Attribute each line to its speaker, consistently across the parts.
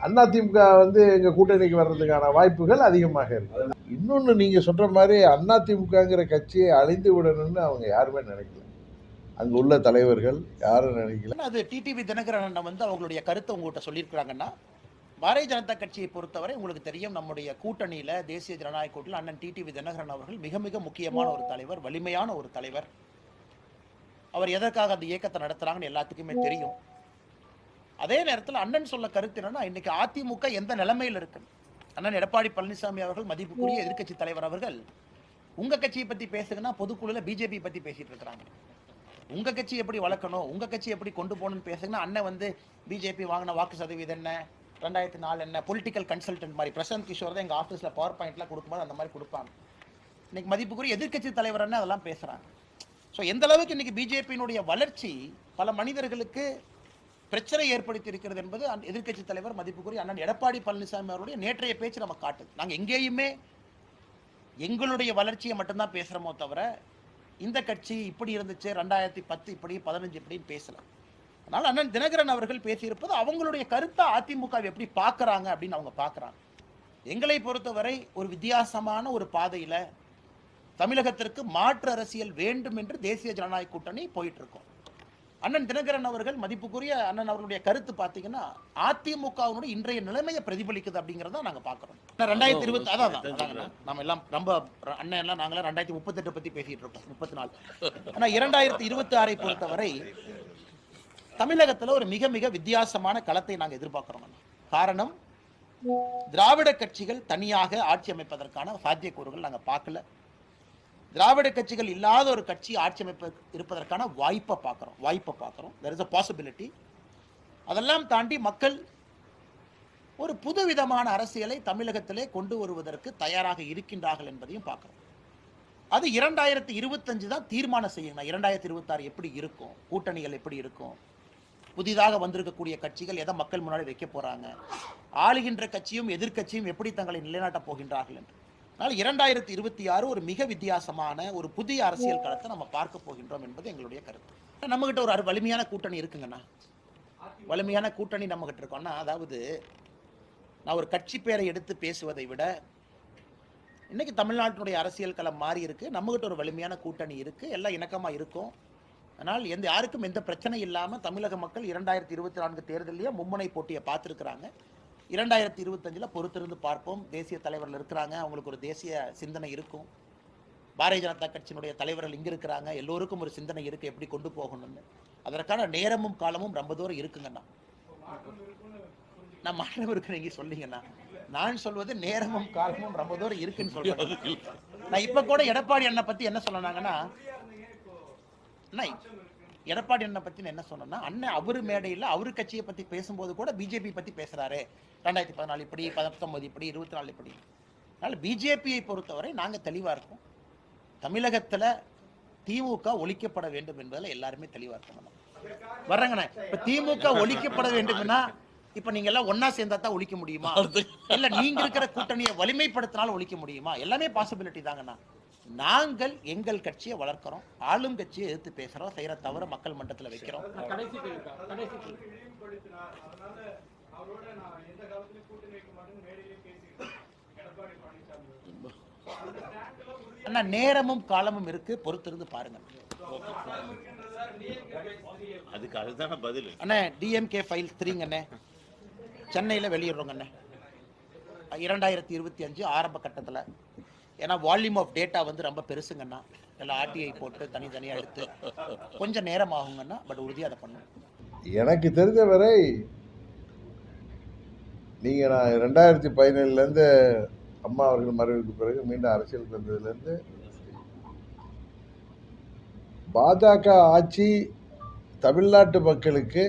Speaker 1: அதிமுக வந்து எங்க கூட்டணிக்கு வர்றதுக்கான வாய்ப்புகள் அதிகமாக இருக்கு. இன்னொன்னு நீங்க சொல்ற மாதிரி அதிமுகங்கிற கட்சியை அழிந்து விடணும்னு அவங்க யாருமே நினைக்கல. அங்க உள்ள தலைவர்கள் யாரும் நினைக்கல.
Speaker 2: அது டிடிவி தினகரன் வந்து அவங்களுடைய கருத்தை உங்ககிட்ட சொல்லியிருக்கிறாங்கன்னா, பாரதிய ஜனதா கட்சியை பொறுத்தவரை உங்களுக்கு தெரியும், நம்முடைய கூட்டணியில தேசிய ஜனநாயக கூட்டணியில் அண்ணன் டிடிவி தினகரன் அவர்கள் மிக மிக முக்கியமான ஒரு தலைவர், வலிமையான ஒரு தலைவர். அவர் எதற்காக அந்த இயக்கத்தை நடத்துறாங்கன்னு எல்லாத்துக்குமே தெரியும். அதே நேரத்தில் அண்ணன் சொல்ல கருத்து என்னன்னா, இன்னைக்கு அதிமுக எந்த நிலைமையில் இருக்கு. அண்ணன் எடப்பாடி பழனிசாமி அவர்கள், மதிப்புக்குரிய எதிர்க்கட்சி தலைவர் அவர்கள், உங்க கட்சியை பத்தி பேசுங்கன்னா பொதுக்குழுல பிஜேபி பத்தி பேசிட்டு இருக்கிறாங்க. உங்க கட்சி எப்படி வளர்க்கணும், உங்க கட்சி எப்படி கொண்டு போகணும்னு பேசுங்கன்னா, அண்ணன் வந்து பிஜேபி வாங்கின வாக்கு சதவீதம் என்ன, 2004 என்ன, பொலிட்டிக்கல் கன்சல்டன்ட் மாதிரி பிரசாந்த் கிஷோர் தான் எங்க ஆஃபீஸில் பவர் பாயிண்ட்லாம் கொடுக்கும்போது அந்த மாதிரி கொடுப்பாங்க. இன்னைக்கு மதிப்புக்குரிய எதிர்க்கட்சி தலைவர் என்ன அதெல்லாம் பேசுறாங்க. ஸோ எந்த அளவுக்கு இன்னைக்கு பிஜேபியினுடைய வளர்ச்சி பல மனிதர்களுக்கு பிரச்சனை ஏற்படுத்தி இருக்கிறது என்பது எதிர்க்கட்சி தலைவர் மதிப்புக்குரிய அண்ணன் எடப்பாடி பழனிசாமி அவருடைய நேற்றைய பேச்சு நம்ம காட்டுது. நாங்கள் எங்கேயுமே எங்களுடைய வளர்ச்சியை மட்டும்தான் பேசுகிறோமோ தவிர இந்த கட்சி இப்படி இருந்துச்சு 2010 இப்படி 15 இப்படின்னு பேசல. அதனால அண்ணன் தினகரன் அவர்கள் பேசியிருப்பது அவங்களுடைய கருத்தை அதிமுக எப்படி பார்க்குறாங்க அப்படின்னு அவங்க பார்க்குறாங்க. எங்களை பொறுத்தவரை ஒரு வித்தியாசமான ஒரு பாதையில் தமிழகத்திற்கு மாற்று அரசியல் வேண்டும் என்று தேசிய ஜனநாயக கூட்டணி போயிட்டு இருக்கோம். அண்ணன் தினகரன் அவர்கள் மதிப்புக்குரிய அண்ணன் அவர்களுடைய கருத்து பார்த்தீங்கன்னா அதிமுகவினுடைய இன்றைய நிலைமையை பிரதிபலிக்குது அப்படிங்கிறத நாங்கள் பார்க்குறோம். 2020 அதான் நம்ம எல்லாம் ரொம்ப அண்ணன் எல்லாம் நாங்களாம் 2038 பற்றி பேசிட்டு இருக்கோம், 34. ஆனால் 2026 பொறுத்தவரை தமிழகத்தில் ஒரு மிக மிக வித்தியாசமான களத்தை நாங்கள் எதிர்பார்க்கிறோம். காரணம், திராவிட கட்சிகள் தனியாக ஆட்சி அமைப்பதற்கான சாத்தியக்கூறுகள் நாங்கள் பார்க்கல. திராவிட கட்சிகள் இல்லாத ஒரு கட்சி ஆட்சி அமைப்பு இருப்பதற்கான வாய்ப்பை பார்க்குறோம். there is a possibility. அதெல்லாம் தாண்டி மக்கள் ஒரு புதுவிதமான அரசியலை தமிழகத்திலே கொண்டு வருவதற்கு தயாராக இருக்கின்றார்கள் என்பதையும் பார்க்குறோம். அது 2025 தான் தீர்மானம் செய்யணும். 2026 எப்படி இருக்கும், கூட்டணிகள் எப்படி இருக்கும், புதிதாக வந்திருக்கக்கூடிய கட்சிகள் எதை மக்கள் முன்னாடி வைக்க போறாங்க, ஆளுகின்ற கட்சியும் எதிர்கட்சியும் எப்படி தங்களை நிலைநாட்ட போகின்றார்கள் என்று. அதனால் 2026 ஒரு மிக வித்தியாசமான ஒரு புதிய அரசியல் களத்தை நம்ம பார்க்க போகின்றோம் என்பது எங்களுடைய கருத்து. நம்மகிட்ட ஒரு வலிமையான கூட்டணி இருக்குங்கண்ணா. வலிமையான கூட்டணி நம்மகிட்ட இருக்கோம்னா, அதாவது நான் ஒரு கட்சி பேரை எடுத்து பேசுவதை விட இன்னைக்கு தமிழ்நாட்டினுடைய அரசியல் களம் மாறி இருக்கு. நம்மகிட்ட ஒரு வலிமையான கூட்டணி இருக்கு, எல்லாம் இணக்கமா இருக்கும். ஆனால் யாருக்கும் எந்த பிரச்சனை இல்லாமல் தமிழக மக்கள் 2024 தேர்தலையே மும்முனை போட்டியை பார்த்துருக்குறாங்க. 2025 பொறுத்திருந்து பார்ப்போம். தேசிய தலைவர்கள் இருக்கிறாங்க, அவங்களுக்கு ஒரு தேசிய சிந்தனை இருக்கும். பாரதிய ஜனதா கட்சியினுடைய தலைவர்கள் இங்கே இருக்கிறாங்க, எல்லோருக்கும் ஒரு சிந்தனை இருக்குது எப்படி கொண்டு போகணும்னு. அதற்கான நேரமும் காலமும் ரொம்ப தூரம் இருக்குங்கண்ணா. நான் மாற்றம் இருக்குன்னு நீங்க சொல்லிங்கண்ணா. நான் சொல்வது நேரமும் காலமும் ரொம்ப தூரம் இருக்குன்னு சொல்றேன். நான் இப்ப கூட எடப்பாடி அண்ணனை பத்தி என்ன சொன்னாங்கன்னா, எடப்பாடி அண்ணனை பத்தி என்ன சொன்னா, அண்ணன் அவரு மேடையில் அவரு கட்சியை பத்தி பேசும்போது கூட பிஜேபி பத்தி பேசுறாரு. 2014 இப்படி, 19 இப்படி, 24 இப்படி. அதனால பிஜேபியை பொறுத்தவரை நாங்க தெளிவா இருக்கோம். தமிழகத்துல திமுக ஒழிக்கப்பட வேண்டும் என்பதில் எல்லாருமே தெளிவா இருக்கணும். வர்றங்கண்ணா, இப்ப திமுக ஒழிக்கப்பட வேண்டும்னா இப்ப நீங்க எல்லாம் ஒன்னா சேர்ந்தா தான் ஒழிக்க முடியுமா, இல்ல நீங்க இருக்கிற கூட்டணியை வலிமைப்படுத்தினாலும் ஒழிக்க முடியுமா? எல்லாமே பாசிபிலிட்டி தாங்கண்ணா. நாங்கள் எங்கள் கட்சியை வளர்க்கிறோம், ஆளும் கட்சியை எதிர்த்து பேசுறோம், செய்யற தவிர மக்கள் மன்றத்தில் வைக்கிறோம். அண்ணா நேரமும் காலமும் இருக்கு, பொறுத்திருந்து பாருங்க.
Speaker 3: அதுதான் பதில்.
Speaker 2: அண்ணா டிஎம்கே ஃபைல் 3 அண்ணே சென்னையில் வெளியிடுறோங்க அண்ணே 2025 ஆரம்ப கட்டத்தில். ஏன்னா வால்யூம் ஆஃப் டேட்டா வந்து ரொம்ப பெருசுங்கண்ணா, எல்லாம் ஆர்டிஐ போட்டு தனித்தனியாக எடுத்து கொஞ்சம் நேரம் ஆகுங்கண்ணா. பட் உறுதியாக அதை பண்ணும்.
Speaker 1: எனக்கு தெரிஞ்சவரை நீங்கள் நான் 2017 அம்மா அவர்கள் மறைவுக்கு பிறகு மீண்டும் அரசியலுக்கு வந்ததுலேருந்து பாஜக ஆட்சி தமிழ்நாட்டு மக்களுக்கு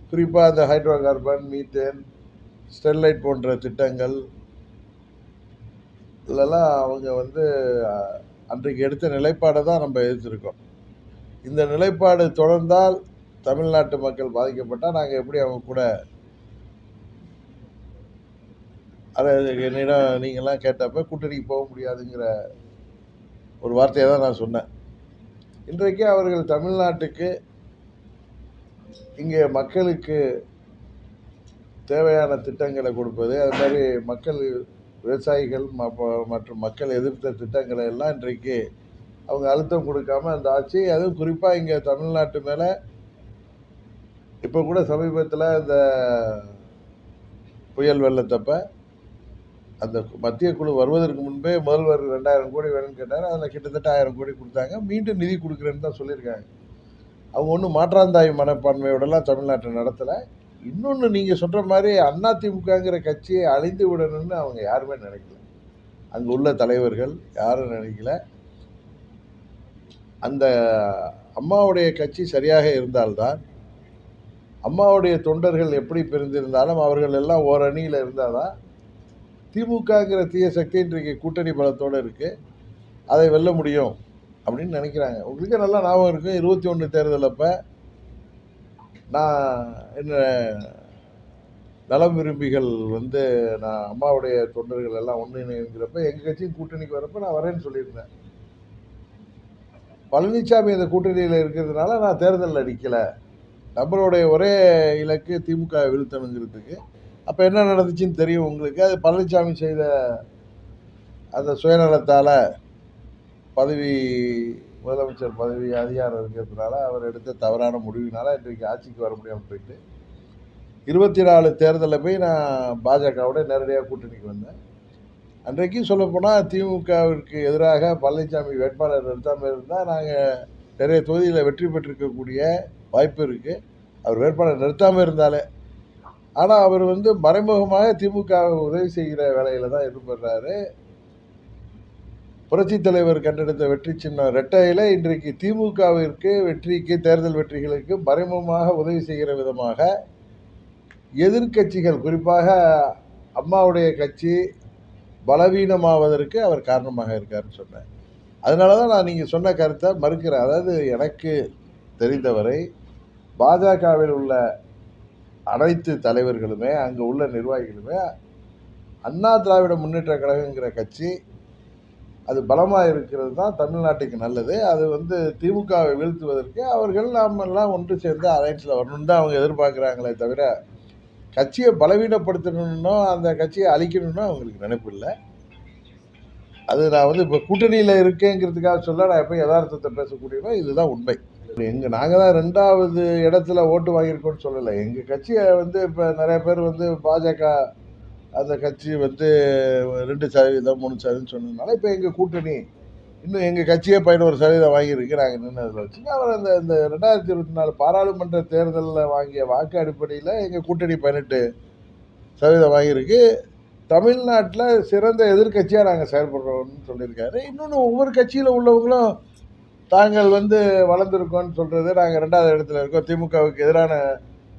Speaker 1: குறிப்பாக அந்த ஹைட்ரோ கார்பன், மீத்தேன், ஸ்டெர்லைட் போன்ற திட்டங்கள் இதெல்லாம் அவங்க வந்து அன்றைக்கு எடுத்த நிலைப்பாடை தான் நம்ம எதிர்த்திருக்கோம். இந்த நிலைப்பாடு தொடர்ந்தால் தமிழ்நாட்டு மக்கள் பாதிக்கப்பட்டால் நாங்கள் எப்படி அவங்க கூட, அதை என்னிடம் நீங்கள்லாம் கேட்டப்ப கூட்டணிக்கு போக முடியாதுங்கிற ஒரு வார்த்தையை தான் நான் சொன்னேன். இன்றைக்கு அவர்கள் தமிழ்நாட்டுக்கு இங்கே மக்களுக்கு தேவையான திட்டங்களை கொடுப்பது, அது மாதிரி மக்கள் விவசாயிகள் மற்றும் மக்கள் எதிர்த்த திட்டங்களை எல்லாம் இன்றைக்கு அவங்க அழுத்தம் கொடுக்காம அந்த ஆட்சி, அதுவும் குறிப்பாக இங்கே தமிழ்நாட்டு மேலே இப்போ கூட சமீபத்தில் இந்த புயல் வெள்ளத்தப்ப அந்த மத்திய குழு வருவதற்கு முன்பே முதல்வர் 2000 கோடி வேணும்னு கேட்டார். அதில் கிட்டத்தட்ட 1000 கோடி கொடுத்தாங்க. மீண்டும் நிதி கொடுக்குறேன்னு தான் சொல்லியிருக்காங்க. அவங்க ஒன்றும் மாற்றாந்தாய் மனப்பான்மையோடலாம் தமிழ்நாட்டை நடத்தலை. இன்னொன்று நீங்கள் சொல்கிற மாதிரி அதிமுகங்கிற கட்சியை அழிந்து விடணும்னு அவங்க யாருமே நினைக்கல. அங்கே உள்ள தலைவர்கள் யாரும் நினைக்கல. அந்த அம்மாவுடைய கட்சி சரியாக இருந்தால்தான், அம்மாவுடைய தொண்டர்கள் எப்படி பிரிந்திருந்தாலும் அவர்கள் எல்லாம் ஓரணியில் இருந்தால் தான் திமுகங்கிற தீய சக்தி இன்றைக்கு கூட்டணி பலத்தோடு இருக்குது, அதை வெல்ல முடியும் அப்படின்னு நினைக்கிறாங்க. உங்களுக்கு நல்லா ஞாபகம் இருக்கும், 21 தேர்தல் அப்போ நான் என்ன நலம் விரும்பிகள் வந்து நான் அம்மாவுடைய தொண்டர்கள் எல்லாம் ஒன்றிணைங்கிறப்ப எங்கள் கட்சியும் கூட்டணிக்கு வரப்போ நான் வரேன்னு சொல்லியிருந்தேன். பழனிசாமி அந்த கூட்டணியில் இருக்கிறதுனால நான் தேர்தலில் நிற்கலை. நம்மளுடைய ஒரே இலக்கு திமுக வீழ்த்தணுங்கிறதுக்கு. அப்போ என்ன நடந்துச்சுன்னு தெரியும் உங்களுக்கு. அது பழனிசாமி செய்த அந்த சுயநலத்தால் பதவி, முதலமைச்சர் பதவி அதிகாரம் இருக்கிறதுனால அவர் எடுத்த தவறான முடிவினால இன்றைக்கு ஆட்சிக்கு வர முடியாமல் போயிட்டு 24 தேர்தலில் போய் நான் பாஜகவோட நேரடியாக கூட்டணிக்கு வந்தேன். அன்றைக்கும் சொல்லப்போனால் திமுகவிற்கு எதிராக பழனிசாமி வேட்பாளர் நிறுத்தாமல் இருந்தால் நாங்கள் நிறைய தொகுதியில் வெற்றி பெற்றிருக்கக்கூடிய வாய்ப்பு இருக்குது, அவர் வேட்பாளர் நிறுத்தாமல் இருந்தாலே. ஆனால் அவர் வந்து மறைமுகமாக திமுகவை உதவி செய்கிற வேலையில் தான் ஈடுபடுறாரு. புரட்சித் தலைவர் கண்டெடுத்த வெற்றி சின்னம் ரெட்டையில் இன்றைக்கு திமுகவிற்கு வெற்றிக்கு, தேர்தல் வெற்றிகளுக்கு மறைமுகமாக உதவி செய்கிற விதமாக எதிர்க்கட்சிகள், குறிப்பாக அம்மாவுடைய கட்சி பலவீனமாவதற்கு அவர் காரணமாக இருக்காருன்னு சொன்னேன். அதனால தான் நான் நீங்கள் சொன்ன கருத்தை மறுக்கிறேன். அதாவது எனக்கு தெரிந்தவரை பாஜகவில் உள்ள அனைத்து தலைவர்களுமே, அங்கே உள்ள நிர்வாகிகளுமே, அண்ணா திராவிட முன்னேற்ற கழகங்கிற கட்சி அது பலமாக இருக்கிறது தான் தமிழ்நாட்டுக்கு நல்லது. அது வந்து திமுகவை வீழ்த்துவதற்கு அவர்கள் நாமெல்லாம் ஒன்று சேர்ந்து அலைன்ஸில் வரணும்னு தான் அவங்க எதிர்பார்க்குறாங்களே தவிர கட்சியை பலவீனப்படுத்தணும்னோ அந்த கட்சியை அழிக்கணும்னோ அவங்களுக்கு நினைப்பு இல்லை. அது நான் வந்து இப்போ கூட்டணியில் இருக்கேங்கிறதுக்காக சொல்ல நான் எப்போ யதார்த்தத்தை பேசக்கூடியனோ இதுதான் உண்மை. நாங்கள் தான் 2வது இடத்துல ஓட்டு வாங்கியிருக்கோன்னு சொல்லலை. எங்கள் கட்சியை வந்து இப்போ நிறைய பேர் வந்து பாஜக அந்த கட்சி வந்து 2% 3% சொன்னதுனால இப்போ எங்கள் கூட்டணி இன்னும் எங்கள் கட்சியே 11% வாங்கியிருக்கு. நாங்கள் நின்று அதில் வச்சுங்க அவர் அந்த 2024 பாராளுமன்ற தேர்தலில் வாங்கிய வாக்கு அடிப்படையில் எங்கள் கூட்டணி 18% வாங்கியிருக்கு. தமிழ்நாட்டில் சிறந்த எதிர்கட்சியாக நாங்கள் செயல்படுறோம்னு சொல்லியிருக்காரு. இன்னொன்று ஒவ்வொரு கட்சியில் உள்ளவங்களும் தாங்கள் வந்து வளர்ந்துருக்கோன்னு சொல்கிறது, நாங்கள் 2வது இடத்துல இருக்கோம், திமுகவுக்கு எதிரான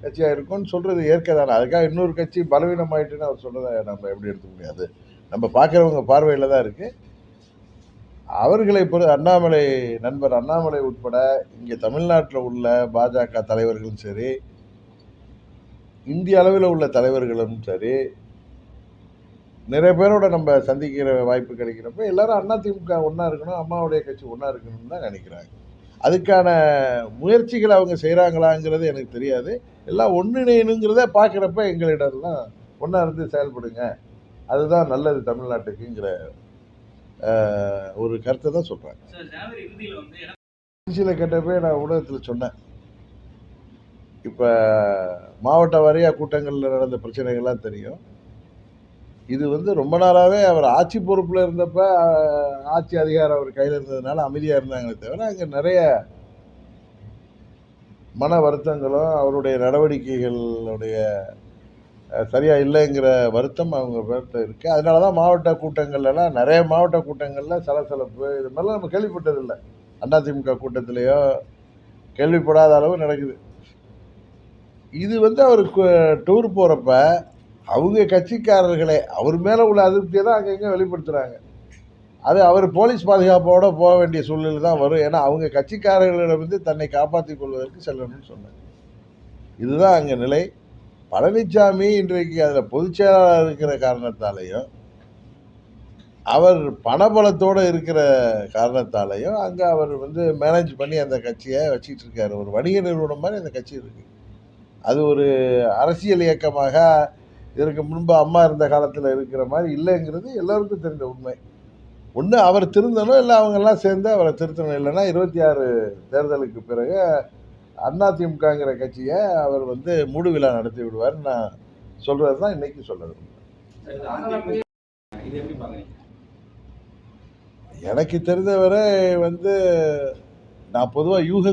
Speaker 1: கட்சியாக இருக்கோம்னு சொல்கிறது ஏற்க தானே. அதுக்காக இன்னொரு கட்சி பலவீனமாயிட்டுன்னு அவர் சொல்கிறத நம்ம எப்படி எடுத்துக்க முடியாது. நம்ம பார்க்குறவங்க பார்வையில் தான் இருக்குது. அவர்களை அண்ணாமலை, நண்பர் அண்ணாமலை உட்பட இங்கே தமிழ்நாட்டில் உள்ள பாஜக தலைவர்களும் சரி, இந்திய அளவில் உள்ள தலைவர்களும் சரி, நிறைய பேரோட நம்ம சந்திக்கிற வாய்ப்பு கிடைக்கிறப்ப எல்லாரும் அதிமுக ஒன்றா இருக்கணும், அம்மாவுடைய கட்சி ஒன்றா இருக்கணும்னு தான் நினைக்கிறாங்க. அதுக்கான முயற்சிகளை அவங்க செய்கிறாங்களாங்கிறது எனக்கு தெரியாது. எல்லாம் ஒன்றிணையணுங்கிறத பார்க்குறப்ப எங்களிடம்லாம் ஒன்றா இருந்து செயல்படுங்க, அதுதான் நல்லது தமிழ்நாட்டுக்குங்கிற ஒரு கருத்தை தான் சொல்கிறேன். திருச்சியில் கேட்டப்பே நான் ஊடகத்தில் சொன்னேன், இப்போ மாவட்ட வாரியாக கூட்டங்களில் நடந்த பிரச்சனைகள்லாம் தெரியும். இது வந்து ரொம்ப நாளாகவே அவர் ஆட்சி பொறுப்பில் இருந்தப்ப ஆட்சி அதிகாரம் அவர் கையில் இருந்ததுனால அமைதியாக இருந்தாங்களே தவிர அங்கே நிறைய மன வருத்தங்களும் அவருடைய நடவடிக்கைகளுடைய சரியாக இல்லைங்கிற வருத்தம் அவங்க பேர்த்த இருக்குது. அதனால தான் மாவட்ட கூட்டங்கள்லாம் நிறைய மாவட்ட கூட்டங்களில் சலசலப்பு இது மாதிரிலாம் நம்ம கேள்விப்பட்டதில்லை. அதிமுக கூட்டத்திலேயோ கேள்விப்படாத அளவு நடக்குது. இது வந்து அவருக்கு டூர் போகிறப்ப அவங்க கட்சிக்காரர்களே அவர் மேலே உள்ள அதிருப்தியை தான் அங்கங்கே வெளிப்படுத்துகிறாங்க. அது அவர் போலீஸ் பாதுகாப்போடு போக வேண்டிய சூழ்நிலை தான் வரும். ஏன்னா அவங்க கட்சிக்காரர்களிடம் வந்து தன்னை காப்பாற்றிக் கொள்வதற்கு செல்லணும்னு சொன்னாங்க. இதுதான் அங்கே நிலை. பழனிசாமி இன்றைக்கு அதில் பொதுச் செயலாளர் இருக்கிற காரணத்தாலேயும் அவர் பணபலத்தோடு இருக்கிற காரணத்தாலேயும் அங்கே அவர் வந்து மேனேஜ் பண்ணி அந்த கட்சியை வச்சுக்கிட்டு இருக்காரு. ஒரு வணிக நிறுவனம் மாதிரி அந்த கட்சி இருக்குது. அது ஒரு அரசியல் இயக்கமாக இதற்கு முன்பு அம்மா இருந்த காலத்தில் இருக்கிற மாதிரி இல்லைங்கிறது எல்லோருக்கும் தெரிந்த உண்மை. ஒன்று அவர் திருந்தணும், இல்லை அவங்கெல்லாம் சேர்ந்து அவரை திருத்தணும். இல்லைன்னா 26 தேர்தலுக்கு பிறகு அதிமுகங்கிற கட்சியை அவர் மூடு விழா நடத்தி விடுவார். நான் சொல்றது தான் இன்னைக்கு சொல்றது. எனக்கு தெரிந்தவரை நான் பொதுவாக